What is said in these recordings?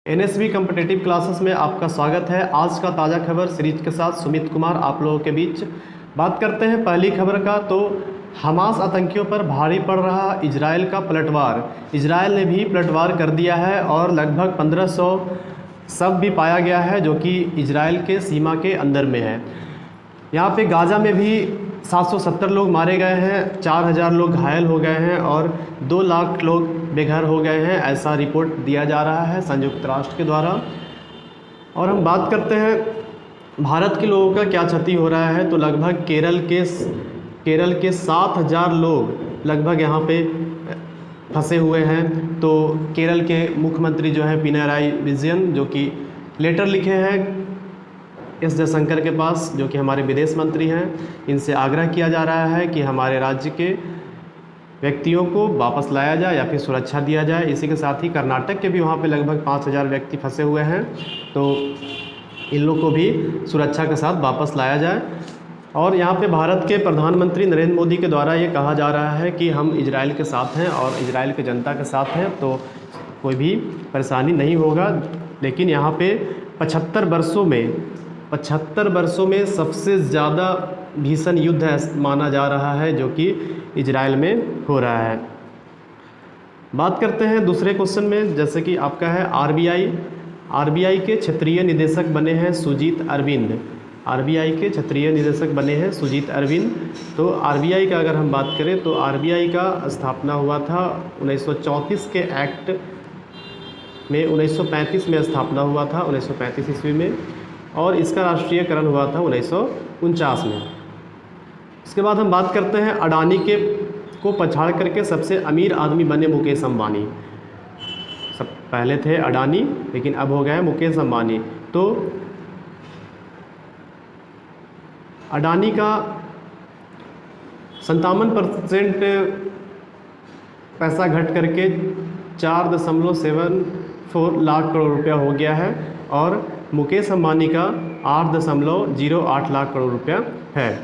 NSV competitive classes में आपका स्वागत है। आज का ताज़ा खबर सीरीज के साथ सुमित कुमार आप लोगों के बीच बात करते हैं। पहली खबर का तो हमास आतंकियों पर भारी पड़ रहा इजराइल का पलटवार। इजराइल ने भी पलटवार कर दिया है और लगभग 1500 शव भी पाया गया है जो कि इजराइल के सीमा के अंदर में है। यहाँ पे गाज़ा में भी 770 लोग मारे गए हैं, 4000 लोग घायल हो गए हैं और 2 लाख लोग बेघर हो गए हैं, ऐसा रिपोर्ट दिया जा रहा है संयुक्त राष्ट्र के द्वारा। और हम बात करते हैं भारत के लोगों का क्या क्षति हो रहा है, तो लगभग केरल के 7000 लोग लगभग यहाँ पे फंसे हुए हैं। तो केरल के मुख्यमंत्री जो हैं पिनाराई विजयन, जो कि लेटर लिखे हैं एस जयशंकर के पास, जो कि हमारे विदेश मंत्री हैं, इनसे आग्रह किया जा रहा है कि हमारे राज्य के व्यक्तियों को वापस लाया जाए या फिर सुरक्षा दिया जाए। इसी के साथ ही कर्नाटक के भी वहाँ पे लगभग 5000 व्यक्ति फंसे हुए हैं, तो इन लोग को भी सुरक्षा के साथ वापस लाया जाए। और यहाँ पे भारत के प्रधानमंत्री नरेंद्र मोदी के द्वारा ये कहा जा रहा है कि हम इजराइल के साथ हैं और इजराइल के जनता के साथ हैं, तो कोई भी परेशानी नहीं होगा। लेकिन यहाँ पे 75 वर्षों में सबसे ज़्यादा भीषण युद्ध माना जा रहा है जो कि इजराइल में हो रहा है। बात करते हैं दूसरे क्वेश्चन में, जैसे कि आपका है आरबीआई के क्षेत्रीय निदेशक बने हैं सुजीत अरविंद। आरबीआई के क्षेत्रीय निदेशक बने हैं सुजीत अरविंद। तो आरबीआई का अगर हम बात करें तो आरबीआई का स्थापना हुआ था 1934 के एक्ट में, 1935 में स्थापना हुआ था, 1935 ईस्वी में, और इसका राष्ट्रीयकरण हुआ था 1949 में। इसके बाद हम बात करते हैं अडानी को पछाड़ करके सबसे अमीर आदमी बने मुकेश अंबानी। सब पहले थे अडानी लेकिन अब हो गए मुकेश अंबानी। तो अडानी का 57% पैसा घट करके 4.74 लाख करोड़ रुपया हो गया है और मुकेश अंबानी का 8.08 लाख करोड़ रुपया है।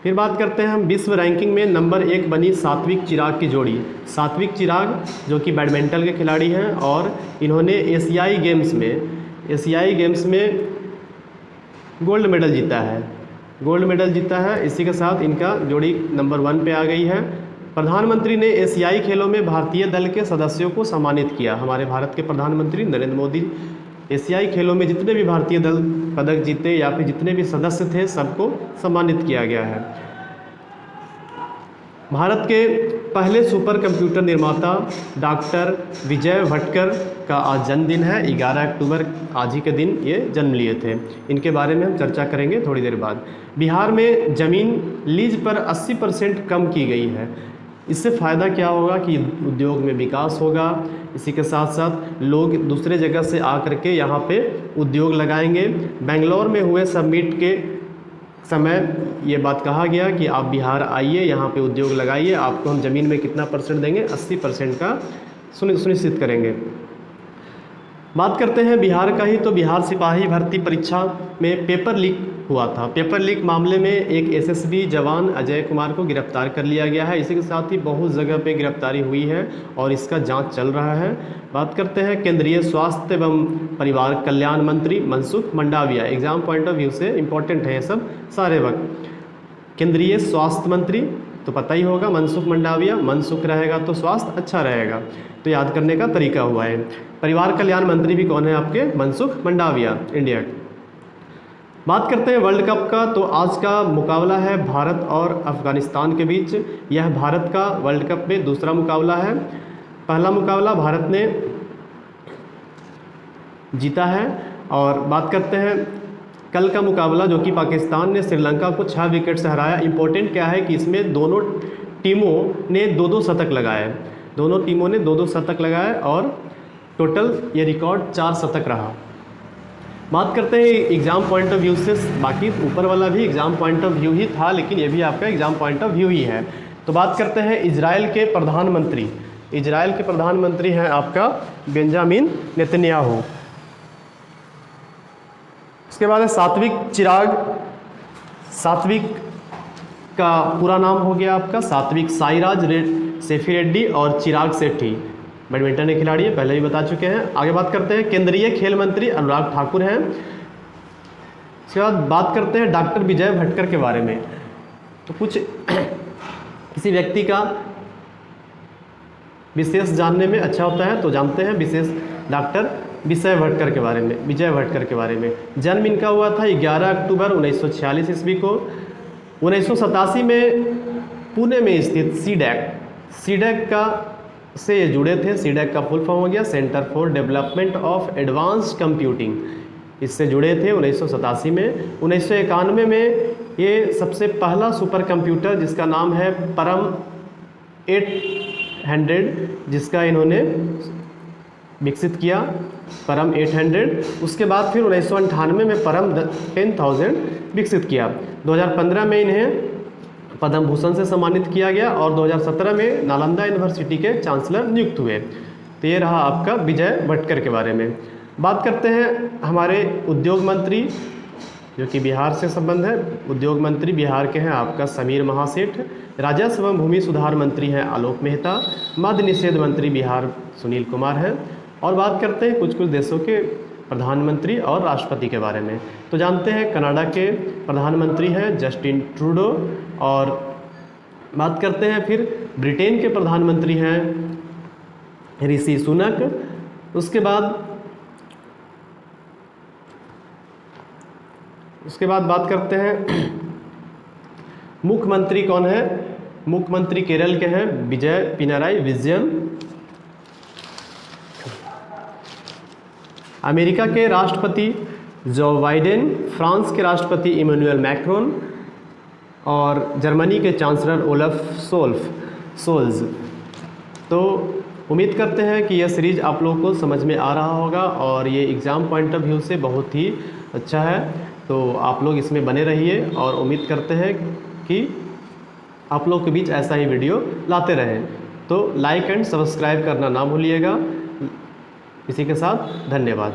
फिर बात करते हैं हम विश्व रैंकिंग में नंबर 1 बनी सात्विक चिराग की जोड़ी। सात्विक चिराग जो कि बैडमिंटन के खिलाड़ी हैं और इन्होंने एशियाई गेम्स में गोल्ड मेडल जीता है। इसी के साथ इनका जोड़ी नंबर 1 पे आ गई है। प्रधानमंत्री ने एशियाई खेलों में भारतीय दल के सदस्यों को सम्मानित किया। हमारे भारत के प्रधानमंत्री नरेंद्र मोदी एशियाई खेलों में जितने भी भारतीय दल पदक जीते या फिर जितने भी सदस्य थे सबको सम्मानित किया गया है। भारत के पहले सुपर कंप्यूटर निर्माता डॉक्टर विजय भटकर का आज जन्मदिन है। 11 अक्टूबर आज ही के दिन ये जन्म लिए थे। इनके बारे में हम चर्चा करेंगे थोड़ी देर बाद। बिहार में ज़मीन लीज पर 80% कम की गई है। इससे फ़ायदा क्या होगा कि उद्योग में विकास होगा। इसी के साथ साथ लोग दूसरे जगह से आकर के यहाँ पे उद्योग लगाएंगे। बेंगलोर में हुए समिट के समय ये बात कहा गया कि आप बिहार आइए, यहाँ पे उद्योग लगाइए, आपको हम ज़मीन में कितना % देंगे, 80% का सुनिश्चित करेंगे। बात करते हैं बिहार का ही, तो बिहार सिपाही भर्ती परीक्षा में पेपर लीक हुआ था। पेपर लीक मामले में एक एसएसबी जवान अजय कुमार को गिरफ्तार कर लिया गया है। इसी के साथ ही बहुत जगह पे गिरफ्तारी हुई है और इसका जांच चल रहा है। बात करते हैं केंद्रीय स्वास्थ्य एवं परिवार कल्याण मंत्री Mansukh Mandaviya. Exam point of view से इम्पोर्टेंट है ये सब सारे वक्त। केंद्रीय स्वास्थ्य मंत्री तो पता ही होगा, मनसुख मंडाविया, मनसुख रहेगा तो स्वास्थ्य अच्छा रहेगा, तो याद करने का तरीका हुआ है। परिवार कल्याण मंत्री भी कौन है आपके? मनसुख मंडाविया, इंडिया के। बात करते हैं वर्ल्ड कप का, तो आज का मुकाबला है भारत और अफ़गानिस्तान के बीच। यह भारत का वर्ल्ड कप में दूसरा मुकाबला है। पहला मुकाबला भारत ने जीता है। और बात करते हैं कल का मुकाबला जो कि पाकिस्तान ने श्रीलंका को 6 विकेट से हराया। इम्पोर्टेंट क्या है कि इसमें दोनों टीमों ने 2-2 शतक लगाए और टोटल ये रिकॉर्ड 4 शतक रहा। बात करते हैं एग्ज़ाम पॉइंट ऑफ व्यू से, बाकी ऊपर वाला भी एग्ज़ाम पॉइंट ऑफ व्यू ही था लेकिन ये भी आपका एग्ज़ाम पॉइंट ऑफ व्यू ही है। तो बात करते हैं इजराइल के प्रधानमंत्री हैं आपका बेंजामिन नेतन्याहू। इसके बाद है सात्विक का पूरा नाम हो गया आपका सात्विक साईराज सेफी रेड्डी और चिराग सेठी। बैडमिंटन के खिलाड़ी है, पहले भी बता चुके हैं। आगे बात करते हैं, केंद्रीय खेल मंत्री अनुराग ठाकुर हैं। इसके बाद बात करते हैं डॉक्टर विजय भटकर के बारे में। तो कुछ किसी व्यक्ति का विशेष जानने में अच्छा होता है, तो जानते हैं विशेष डॉक्टर विजय भटकर के बारे में। विजय भटकर के बारे में जन्म इनका हुआ था 11 अक्टूबर 1946 ईस्वी को। 1987 में पुणे में स्थित सीडैक का से ये जुड़े थे। सीडैक का फुल फॉर्म हो गया centre for development of advanced computing, इससे जुड़े थे 1987 में। 1991 में ये सबसे पहला सुपर कंप्यूटर जिसका नाम है परम 800, जिसका इन्होंने विकसित किया, परम 800। उसके बाद फिर 1998 में परम 10,000 विकसित किया। 2015 में इन्हें पद्म भूषण से सम्मानित किया गया और 2017 में नालंदा यूनिवर्सिटी के चांसलर नियुक्त हुए। तो ये रहा आपका विजय भटकर के बारे में। बात करते हैं हमारे उद्योग मंत्री, जो कि बिहार से संबंध है। उद्योग मंत्री बिहार के हैं आपका समीर महासेठ। राजस्व एवं भूमि सुधार मंत्री हैं आलोक मेहता। मद्य निषेध मंत्री बिहार सुनील कुमार हैं। और बात करते हैं कुछ देशों के प्रधानमंत्री और राष्ट्रपति के बारे में। तो जानते हैं कनाडा के प्रधानमंत्री हैं जस्टिन ट्रूडो। और बात करते हैं फिर ब्रिटेन के प्रधानमंत्री हैं ऋषि सुनक। उसके बाद बात करते हैं मुख्यमंत्री कौन है। मुख्यमंत्री केरल के हैं विजय पिनाराई विजयन। अमेरिका के राष्ट्रपति जो बाइडेन, फ्रांस के राष्ट्रपति इमैनुअल मैक्रोन और जर्मनी के चांसलर ओलफ सोल्ज। तो उम्मीद करते हैं कि यह सीरीज़ आप लोगों को समझ में आ रहा होगा और ये एग्ज़ाम पॉइंट ऑफ व्यू से बहुत ही अच्छा है। तो आप लोग इसमें बने रहिए और उम्मीद करते हैं कि आप लोगों के बीच ऐसा ही वीडियो लाते रहें। तो लाइक एंड सब्सक्राइब करना ना भूलिएगा। इसी के साथ धन्यवाद।